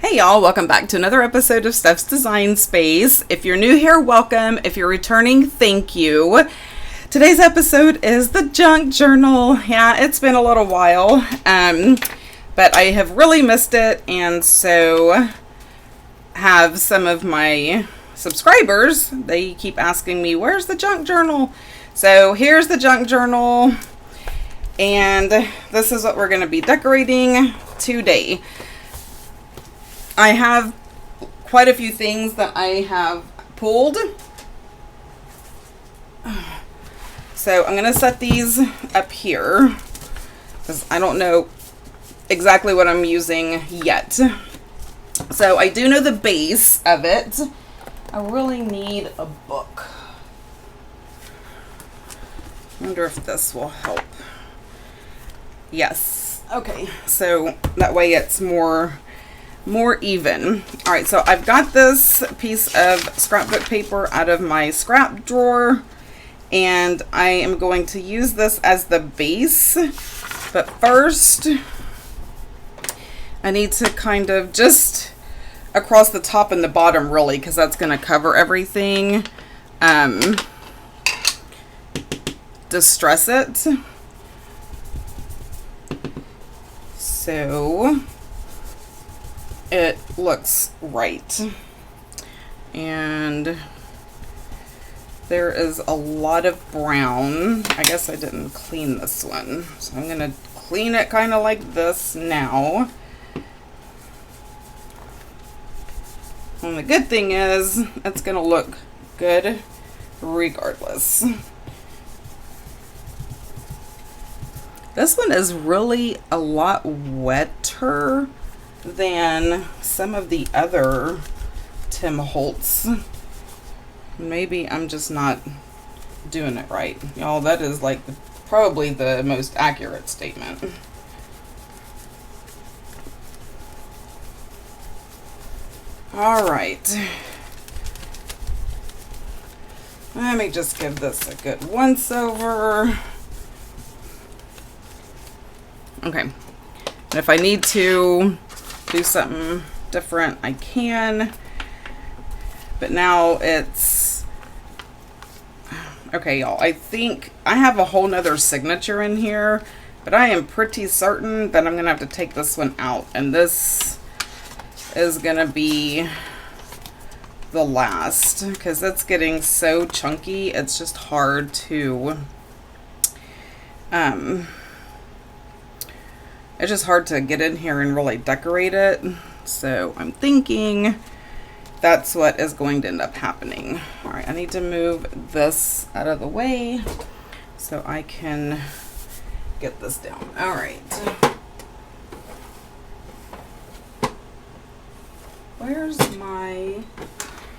Hey y'all, welcome back to another episode of Steph's Design Space. If you're new here, welcome. If you're returning, thank you. Today's episode is the junk journal. Yeah, it's been a little while, but I have really missed it, and so have some of my subscribers. They keep asking me, where's the junk journal? So here's the junk journal, and this is what we're going to be decorating today. I have quite a few things that I have pulled. So I'm going to set these up here because I don't know exactly what I'm using yet. So I do know the base of it. I really need a book. I wonder if this will help. Yes. Okay. So that way it's more even. All right, so I've got this piece of scrapbook paper out of my scrap drawer, and I am going to use this as the base. But first, I need to kind of just across the top and the bottom, really, because that's going to cover everything. Distress it. So it looks right, and there is a lot of brown. I guess I didn't clean this one, so I'm gonna clean it kind of like this now. And the good thing is it's gonna look good regardless. This one is really a lot wetter than some of the other 𝓗𝓪𝓹𝓂. Maybe I'm just not doing it right. Y'all, that is like probably the most accurate statement. All right. Let me just give this a good once over. Okay. And if I need to do something different, I can. But now it's okay, y'all. I think I have a whole nother signature in here, but I am pretty certain that I'm gonna have to take this one out, and this is gonna be the last because it's getting so chunky. It's just hard to it's just hard to get in here and really decorate it. So I'm thinking that's what is going to end up happening. All right, I need to move this out of the way so I can get this down. All right. Where's my...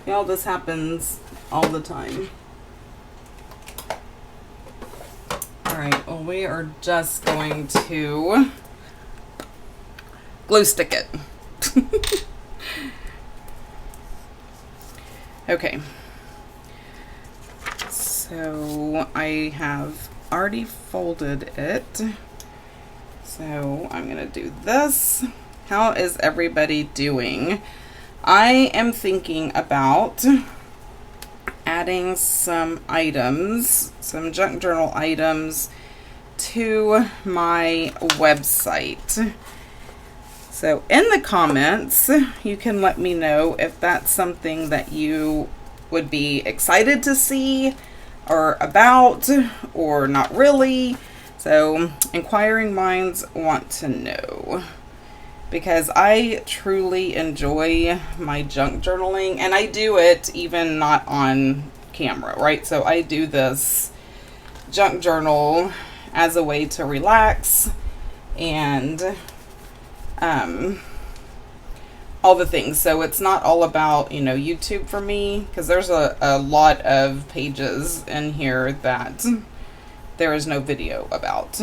Y'all, this happens all the time. All right, well, we are just going to glue stick it. Okay. So I have already folded it. So I'm going to do this. How is everybody doing? I am thinking about adding some items, some junk journal items to my website. So in the comments, you can let me know if that's something that you would be excited to see or about or not really. So inquiring minds want to know, because I truly enjoy my junk journaling, and I do it even not on camera, right? So I do this junk journal as a way to relax and all the things. So it's not all about, you know, YouTube for me, because there's a lot of pages in here that there is no video about.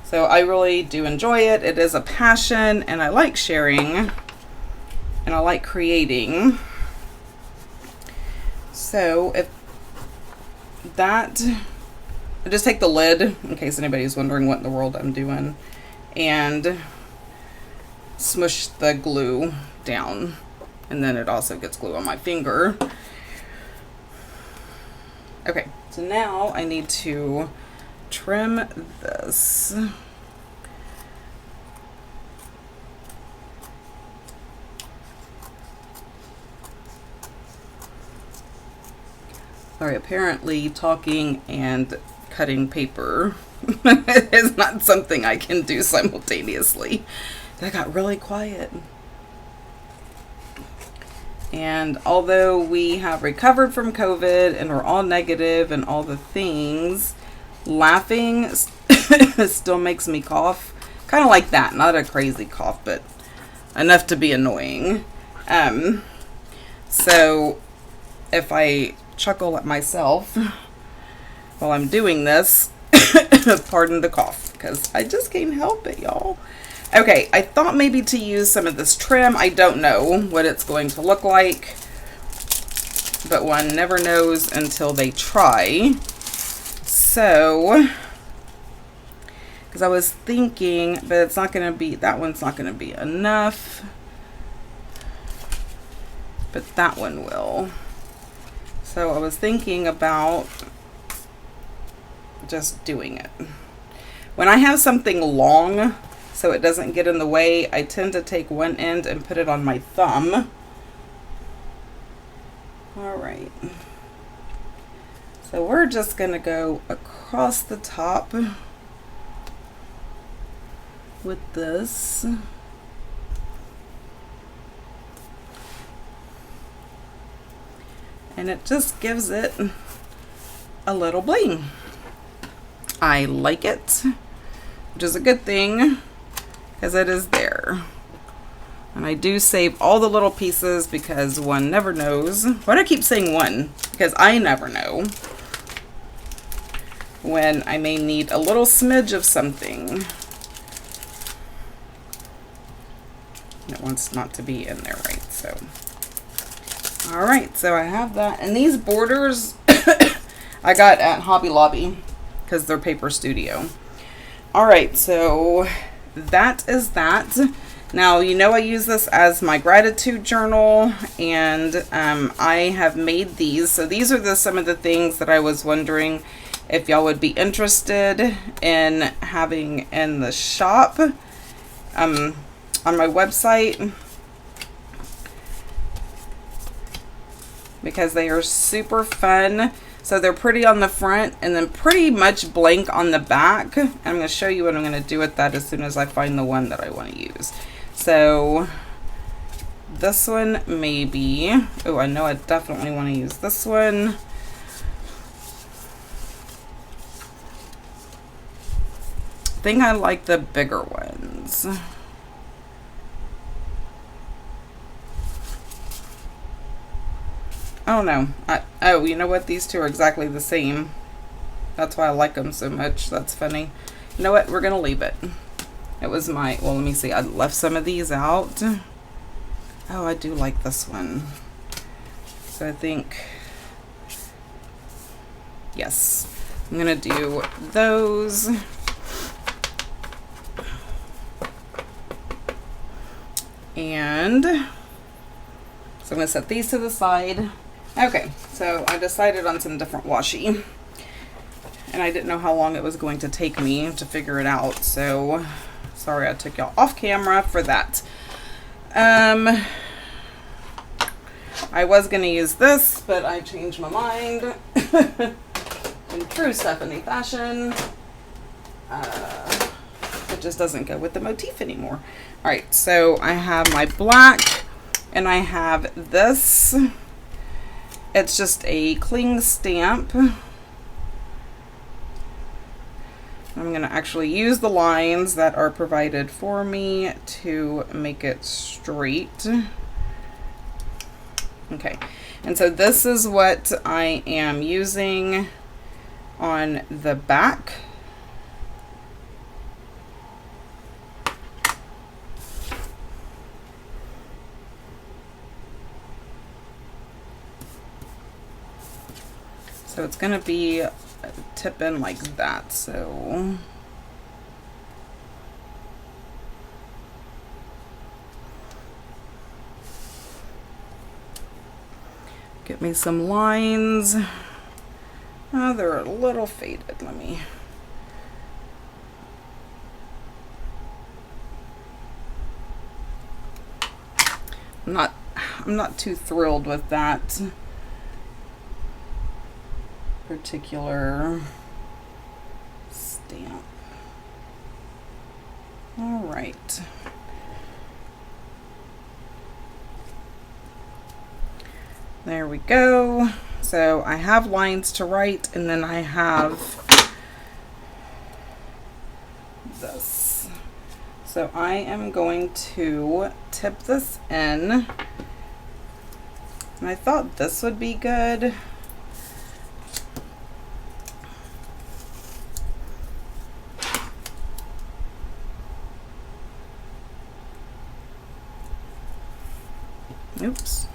So I really do enjoy it. It is a passion, and I like sharing, and I like creating. So if that, I just take the lid, in case anybody's wondering what in the world I'm doing, and smush the glue down. And then it also gets glue on my finger. Okay, so now I need to trim this. Sorry, apparently talking and cutting paper is not something I can do simultaneously. That got really quiet. And although we have recovered from COVID and we're all negative and all the things, laughing still makes me cough. Kind of like that. Not a crazy cough, but enough to be annoying. So if I chuckle at myself while I'm doing this, pardon the cough, because I just can't help it, y'all. Okay, I thought maybe to use some of this trim. I don't know what it's going to look like, but one never knows until they try. So, because I was thinking, but it's not going to be, that one's not going to be enough, but that one will. So I was thinking about just doing it. When I have something long, so it doesn't get in the way, I tend to take one end and put it on my thumb. All right. So we're just going to go across the top with this. And it just gives it a little bling. I like it, which is a good thing, because it is there. And I do save all the little pieces because one never knows. Why do I keep saying one? Because I never know when I may need a little smidge of something. And it wants not to be in there, right? So, all right, so I have that. And these borders I got at Hobby Lobby because they're Paper Studio. All right, so that is that. Now, you know I use this as my gratitude journal, and I have made these. So these are some of the things that I was wondering if y'all would be interested in having in the shop on my website, because they are super fun. So they're pretty on the front and then pretty much blank on the back. And I'm going to show you what I'm going to do with that as soon as I find the one that I want to use. So this one maybe. Oh, I know I definitely want to use this one. I think I like the bigger ones. I don't know. Oh, you know what? These two are exactly the same. That's why I like them so much. That's funny. You know what? We're going to leave it. It was my, well, let me see. I left some of these out. Oh, I do like this one. So I think, yes, I'm going to do those. And so I'm going to set these to the side. Okay, so I decided on some different washi, and I didn't know how long it was going to take me to figure it out, so sorry I took y'all off camera for that. I was going to use this, but I changed my mind. In true Stephanie fashion, it just doesn't go with the motif anymore. Alright, so I have my black, and I have this. It's just a cling stamp. I'm going to actually use the lines that are provided for me to make it straight. Okay, and so this is what I am using on the back. So it's going to be a tip in like that. So Get me some lines. Oh, they're a little faded. Let me. I'm not too thrilled with that particular stamp. All right. There we go. So I have lines to write, and then I have this. So I am going to tip this in. And I thought this would be good. Oops.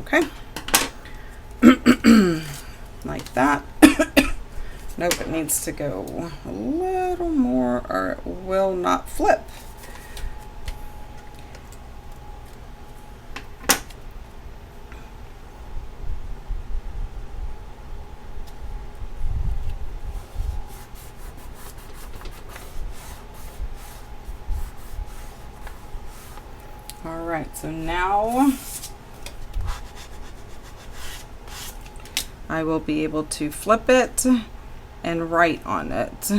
Okay. Like that. Nope, it needs to go a little more or it will not flip. All right, so now I will be able to flip it and write on it.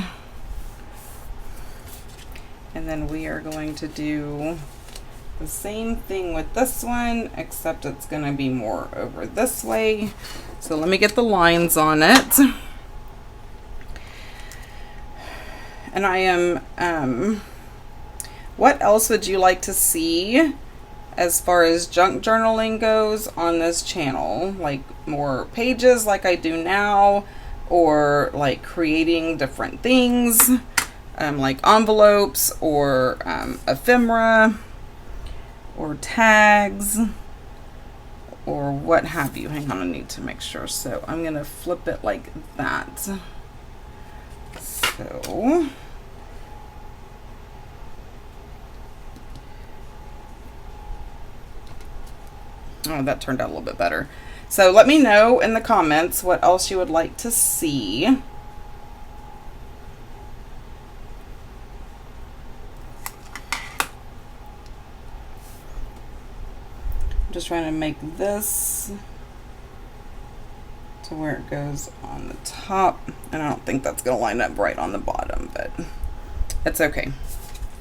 And then we are going to do the same thing with this one, except it's going to be more over this way. So let me get the lines on it. And I am, what else would you like to see as far as junk journaling goes on this channel? Like more pages like I do now, or like creating different things, like envelopes or ephemera or tags or what have you. Hang on, I need to make sure. So I'm gonna flip it like that. So oh, that turned out a little bit better. So let me know in the comments what else you would like to see. I'm just trying to make this to where it goes on the top. And I don't think that's going to line up right on the bottom, but it's okay.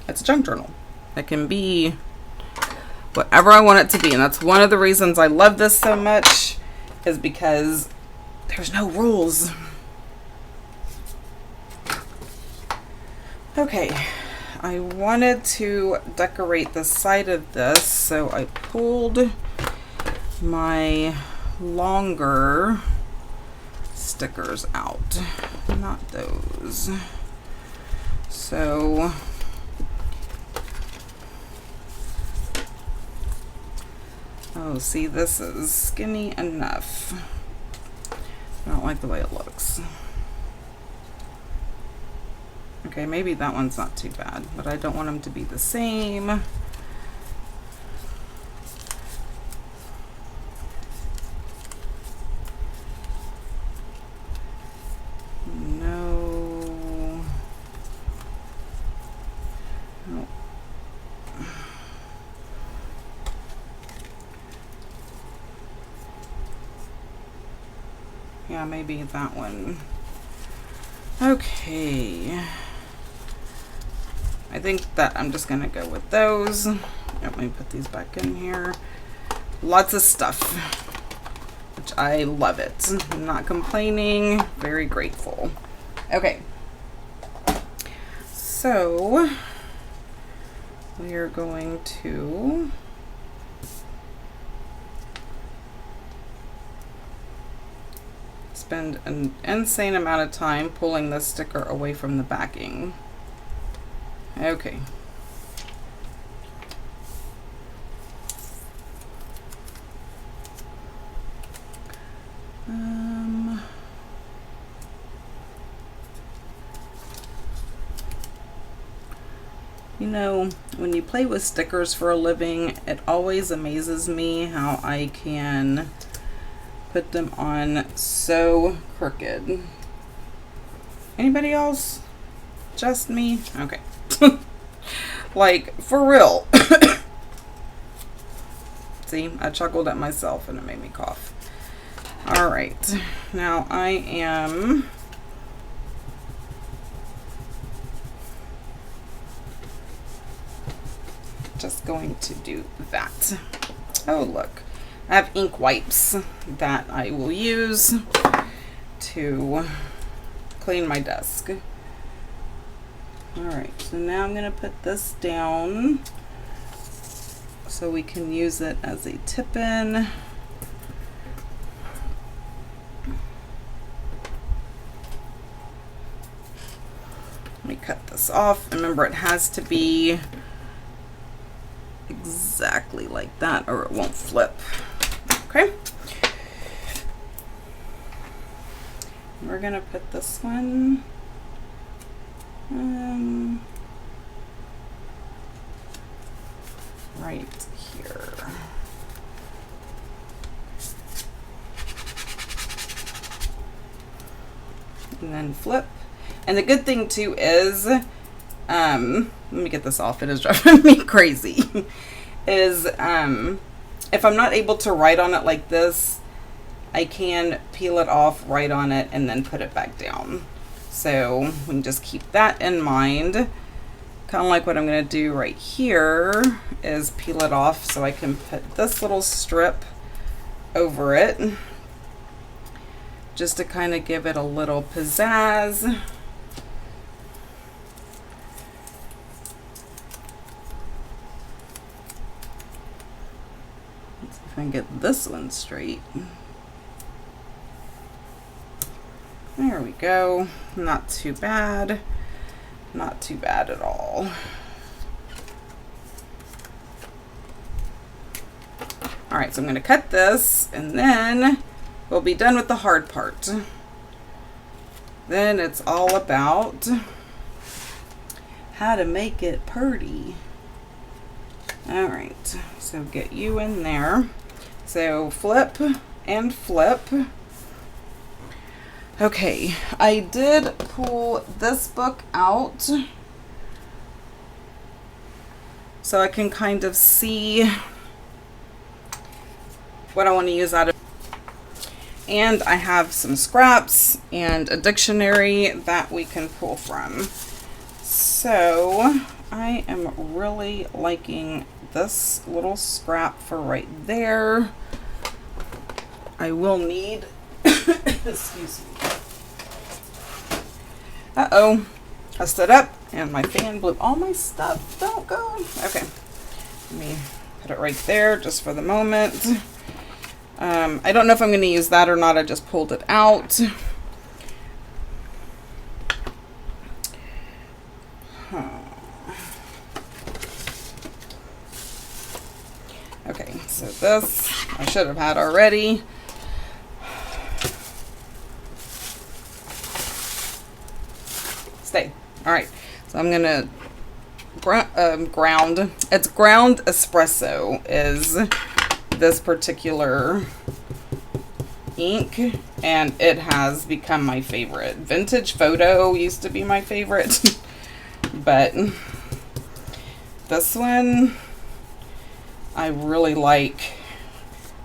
It's a junk journal. It can be whatever I want it to be. And that's one of the reasons I love this so much, is because there's no rules. Okay, I wanted to decorate the side of this, so I pulled my longer stickers out. Not those. So oh, see, this is skinny enough. I don't like the way it looks. Okay, maybe that one's not too bad, but I don't want them to be the same. Yeah, maybe that one. Okay. I think that I'm just gonna go with those. Let me put these back in here. Lots of stuff, which I love it. I'm not complaining, very grateful. Okay. So we are going to spend an insane amount of time pulling this sticker away from the backing. Okay. You know, when you play with stickers for a living, it always amazes me how I can put them on so crooked. Anybody else? Just me? Okay. Like, for real. See, I chuckled at myself and it made me cough. All right, now I am just going to do that. Oh, look, I have ink wipes that I will use to clean my desk. All right, so now I'm gonna put this down so we can use it as a tip-in. Let me cut this off. Remember, it has to be exactly like that or it won't flip. Okay. We're gonna put this one right here. And then flip. And the good thing too is, let me get this off, it is driving me crazy, is if I'm not able to write on it like this, I can peel it off, write on it, and then put it back down. So we can just keep that in mind. Kind of like what I'm going to do right here is peel it off so I can put this little strip over it, just to kind of give it a little pizzazz. If I can get this one straight. There we go. Not too bad. Not too bad at all. All right, so I'm going to cut this and then we'll be done with the hard part. Then it's all about how to make it pretty. All right, so get you in there. So flip and flip. Okay, I did pull this book out so I can kind of see what I want to use out of. And I have some scraps and a dictionary that we can pull from. So I am really liking this little scrap for right there. I will need, excuse me. Uh-oh, I stood up and my fan blew all my stuff. Don't go. Okay, let me put it right there just for the moment. I don't know if I'm going to use that or not. I just pulled it out. Okay, so this I should have had already. Stay. All right, so I'm gonna ground. It's ground espresso is this particular ink, and it has become my favorite. Vintage Photo used to be my favorite, but this one I really like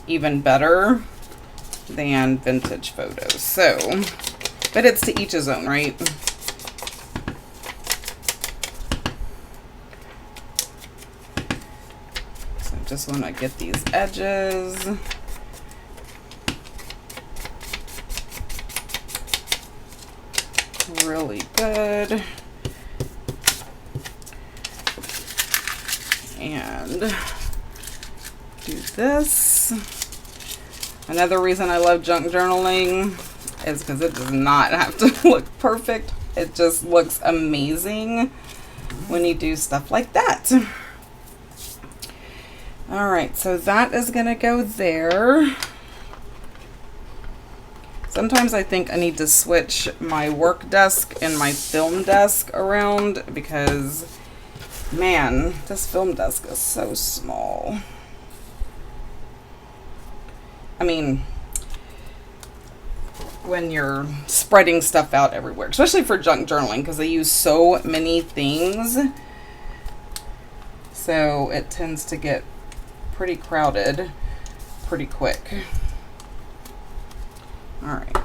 even better than Vintage Photo. So, but it's to each his own, right? So I just want to get these edges. Really good. And do this. Another reason I love junk journaling is because it does not have to look perfect. It just looks amazing when you do stuff like that. All right, so that is gonna go there. Sometimes I think I need to switch my work desk and my film desk around because Man, this film desk is so small. I mean, when you're spreading stuff out everywhere, especially for junk journaling, because they use so many things. So it tends to get pretty crowded pretty quick. All right.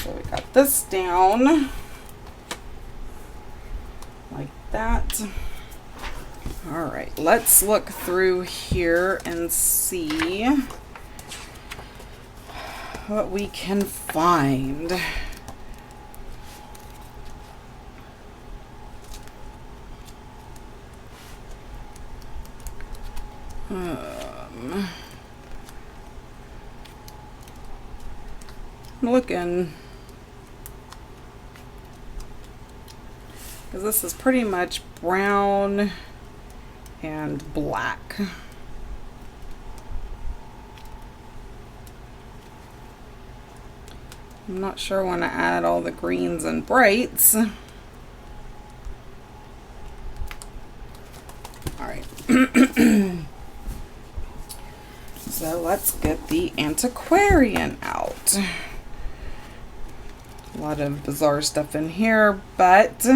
So we got this down like that. All right, let's look through here and see what we can find. I'm looking, because this is pretty much brown and black. I'm not sure when to add all the greens and brights. All right. So let's get the antiquarian out. A lot of bizarre stuff in here, but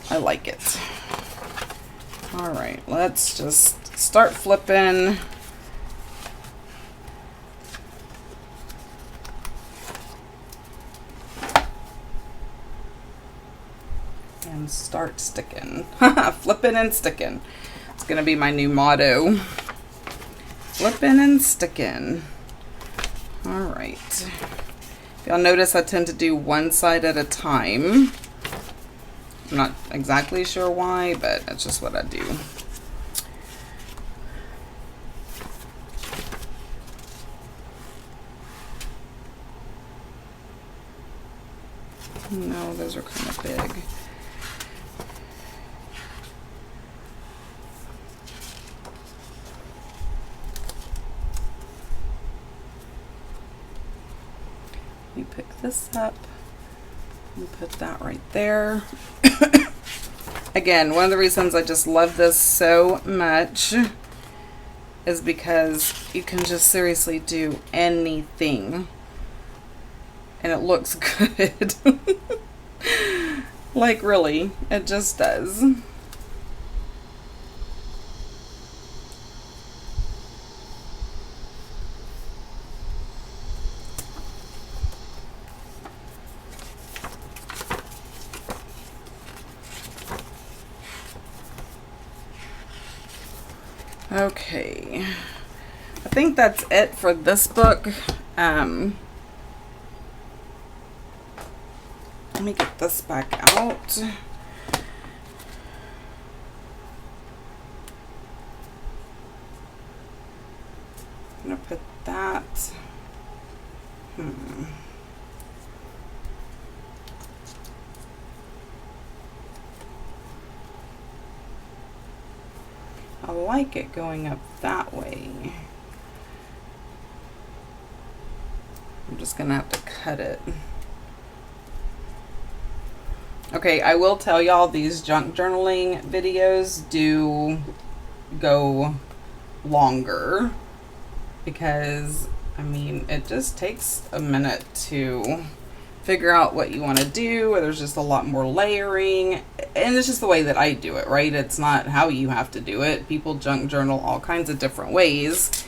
I like it. All right, let's just start flipping. And start sticking. Flipping and sticking. It's gonna be my new motto. Flipping and sticking. All right. If y'all notice, I tend to do one side at a time. I'm not exactly sure why, but that's just what I do. No, those are kind of big. We pick this up and put that right there. Again, one of the reasons I just love this so much is because you can just seriously do anything and it looks good. Like, really, it just does. Okay, I think that's it for this book. Let me get this back out. I'm gonna put that. I like it going up that way. I'm just gonna have to cut it. Okay, I will tell y'all these junk journaling videos do go longer because, I mean, it just takes a minute to figure out what you want to do, or there's just a lot more layering, and it's just the way that I do it, right? It's not how you have to do it. People junk journal all kinds of different ways,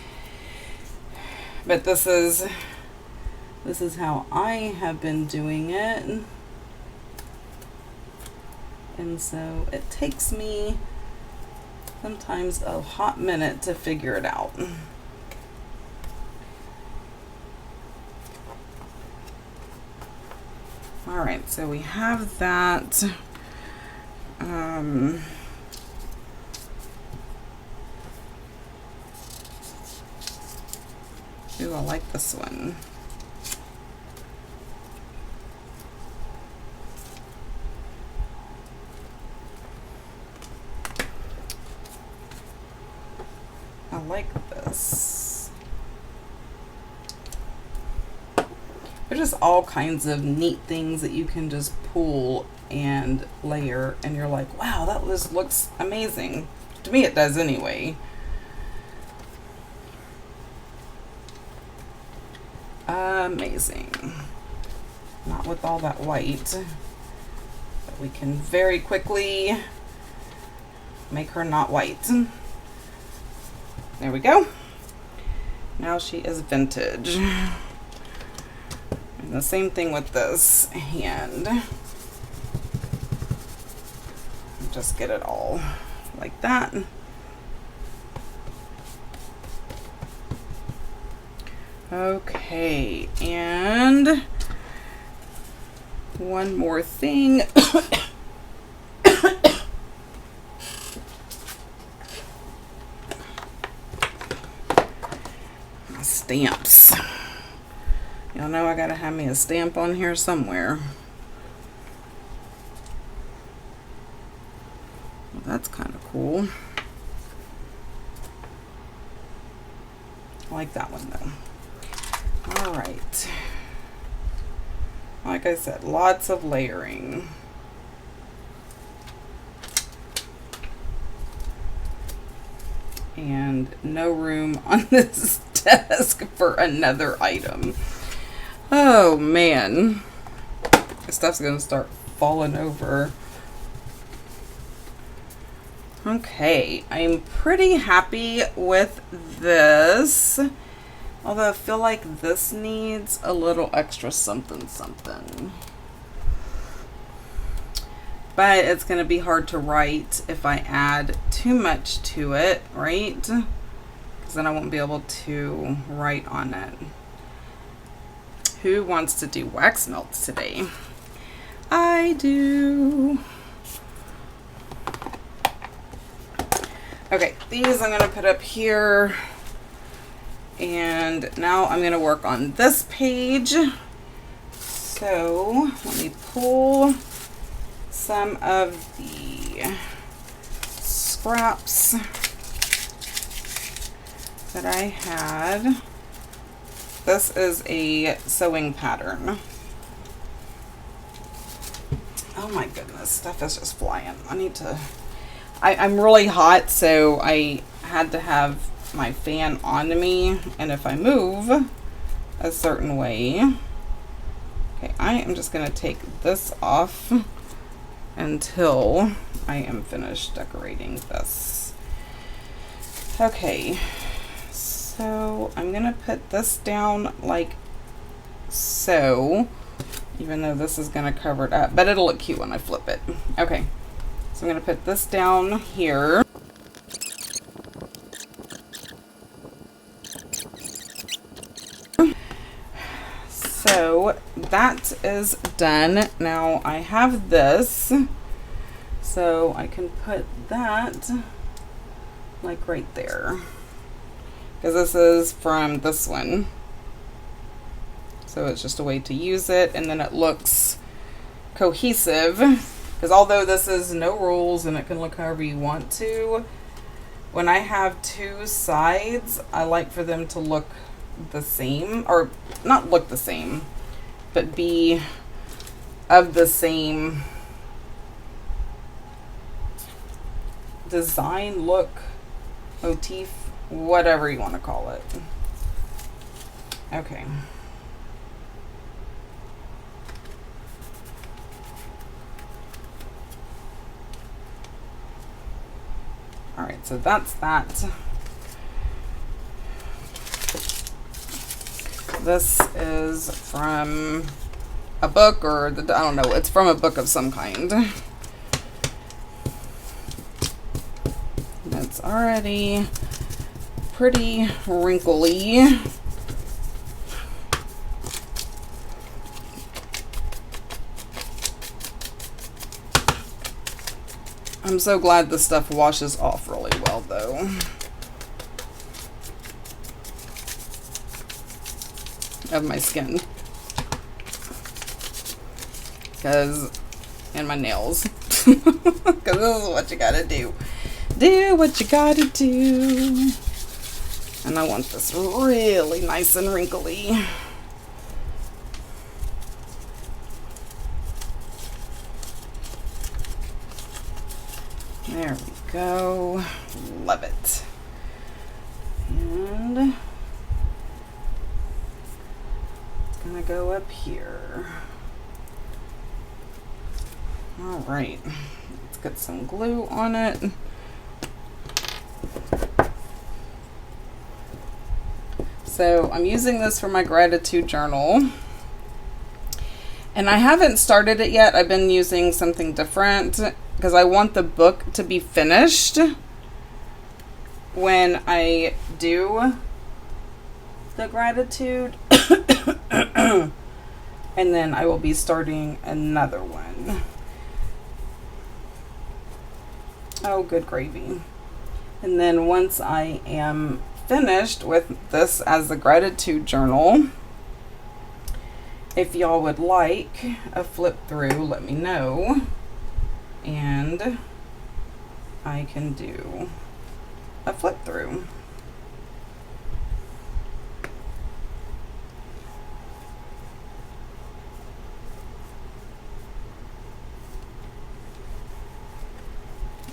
but this is how I have been doing it, and so it takes me sometimes a hot minute to figure it out. All right, so we have that. Ooh, I like this one. like this. There's just all kinds of neat things that you can just pull and layer, and you're like, wow, that looks amazing. To me it does anyway. Amazing. Not with all that white, but we can very quickly make her not white. There we go. Now she is vintage. And the same thing with this hand. Just get it all like that. Okay, and one more thing. Stamps. Y'all know I gotta have me a stamp on here somewhere. Well, that's kind of cool. I like that one though. All right. Like I said, lots of layering. And no room on this desk for another item. Oh man. This stuff's gonna start falling over. Okay, I'm pretty happy with this. Although I feel like this needs a little extra something something. But it's going to be hard to write if I add too much to it, right? Because then I won't be able to write on it. Who wants to do wax melts today? I do. Okay, these I'm going to put up here. And now I'm going to work on this page. So let me pull some of the scraps that I had. This is a sewing pattern. Oh my goodness, stuff is just flying. I'm really hot, so I had to have my fan on me, and if I move a certain way, okay, I am just going to take this off until I am finished decorating this. Okay, so I'm going to put this down like so, even though this is going to cover it up, but it'll look cute when I flip it. Okay, so I'm going to put this down here. So that is done. Now I have this, so I can put that like right there, because this is from this one. So it's just a way to use it, and then it looks cohesive, because although this is no rules and it can look however you want to, when I have two sides, I like for them to look the same, or not look the same, but be of the same design, look, motif, whatever you want to call it. Okay. All right, so that's that. This is from a book, or I don't know, it's from a book of some kind. It's already pretty wrinkly. I'm so glad this stuff washes off really well though. Of my skin, and my nails, because this is what you gotta do. Do what you gotta do. And I want this really nice and wrinkly. There we go. Love it. And it's gonna go up here. All right, let's get some glue on it. So I'm using this for my gratitude journal. And I haven't started it yet. I've been using something different because I want the book to be finished when I do the gratitude. And then I will be starting another one. Oh, good gravy. And then once I am finished with this as the gratitude journal, if y'all would like a flip through, let me know, and I can do a flip through.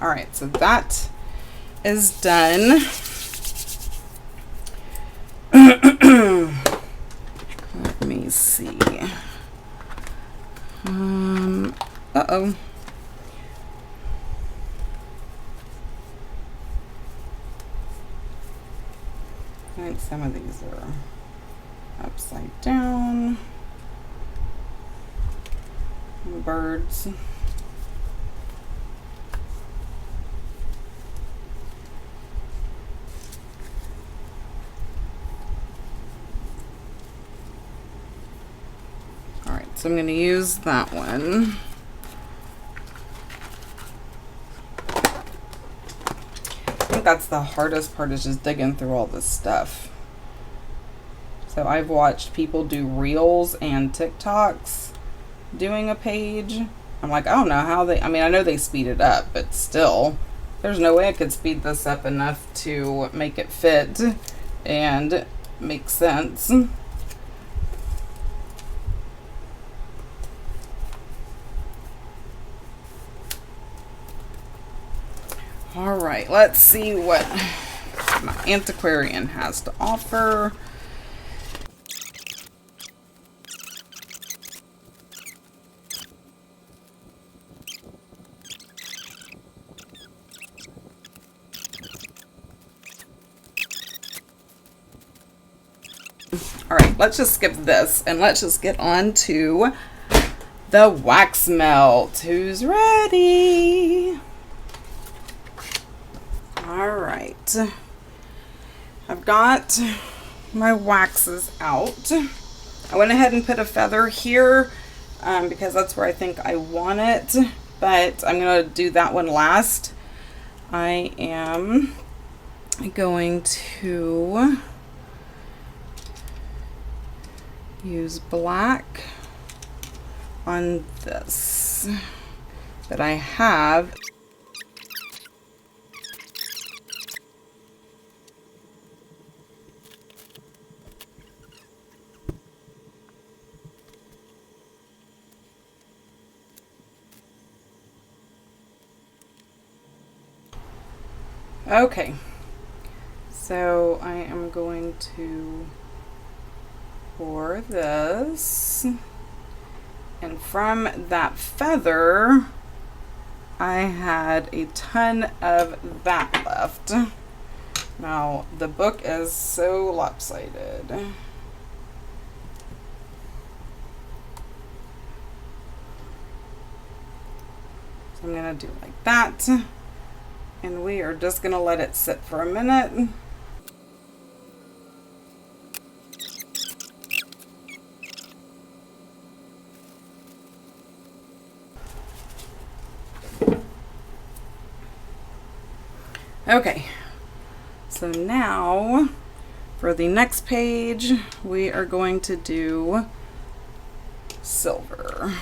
All right, so that is done. Let me see. Uh-oh. I think some of these are upside down. Birds. So I'm going to use that one. I think that's the hardest part, is just digging through all this stuff. So I've watched people do reels and TikToks doing a page. I'm like, I don't know how they, I mean, I know they speed it up, but still, there's no way I could speed this up enough to make it fit and make sense. All right, let's see what my antiquarian has to offer. All right, let's just skip this and let's just get on to the wax melt. Who's ready? All right, I've got my waxes out. I went ahead and put a feather here because that's where I think I want it, but I'm gonna do that one last. I am going to use black on this that I have. Okay, so I am going to pour this, and from that feather I had a ton of that left. Now the book is so lopsided. So I'm gonna do like that. And we are just going to let it sit for a minute. Okay, so now for the next page, we are going to do silver.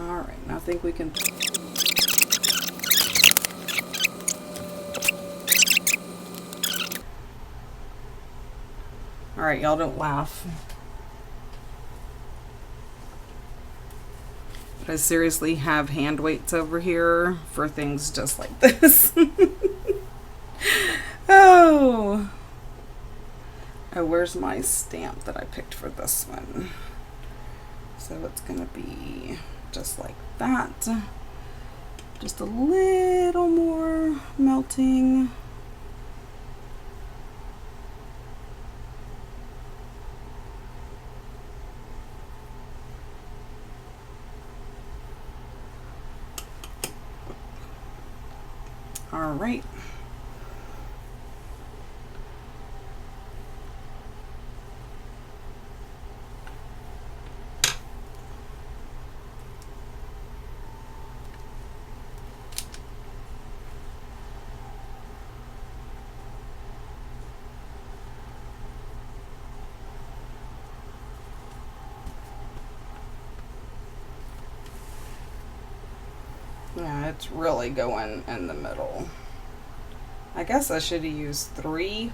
Alright, now I think we can... Alright, y'all don't laugh. But I seriously have hand weights over here for things just like this. Oh, where's my stamp that I picked for this one? So it's gonna be just like that. Just a little more melting. All right. Yeah, it's really going in the middle. I guess I should have used 3.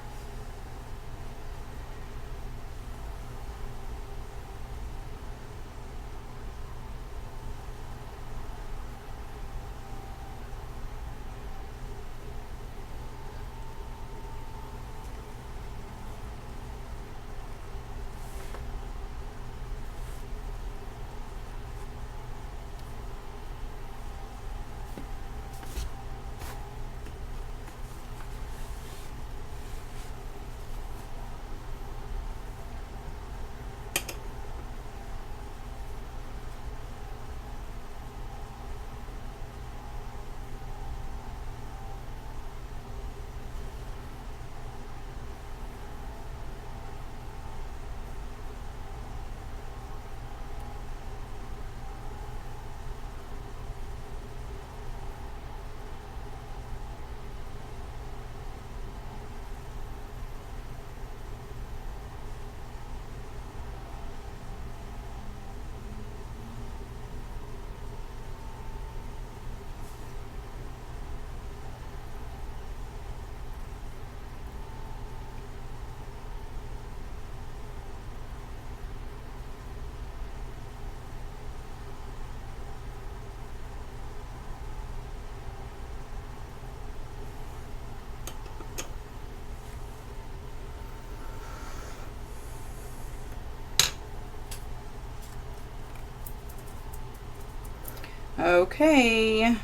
Okay.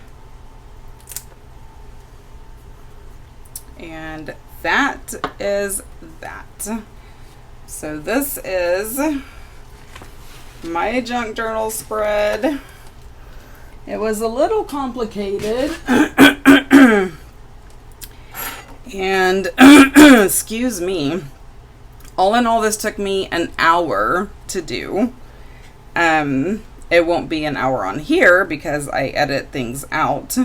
And that is that. So this is my junk journal spread. It was a little complicated. And excuse me. All in all, this took me an hour to do. It won't be an hour on here because I edit things out.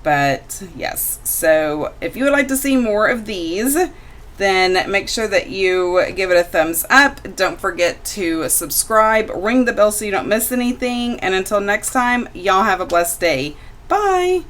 But yes, so if you would like to see more of these, then make sure that you give it a thumbs up. Don't forget to subscribe, ring the bell so you don't miss anything. And until next time, y'all have a blessed day. Bye.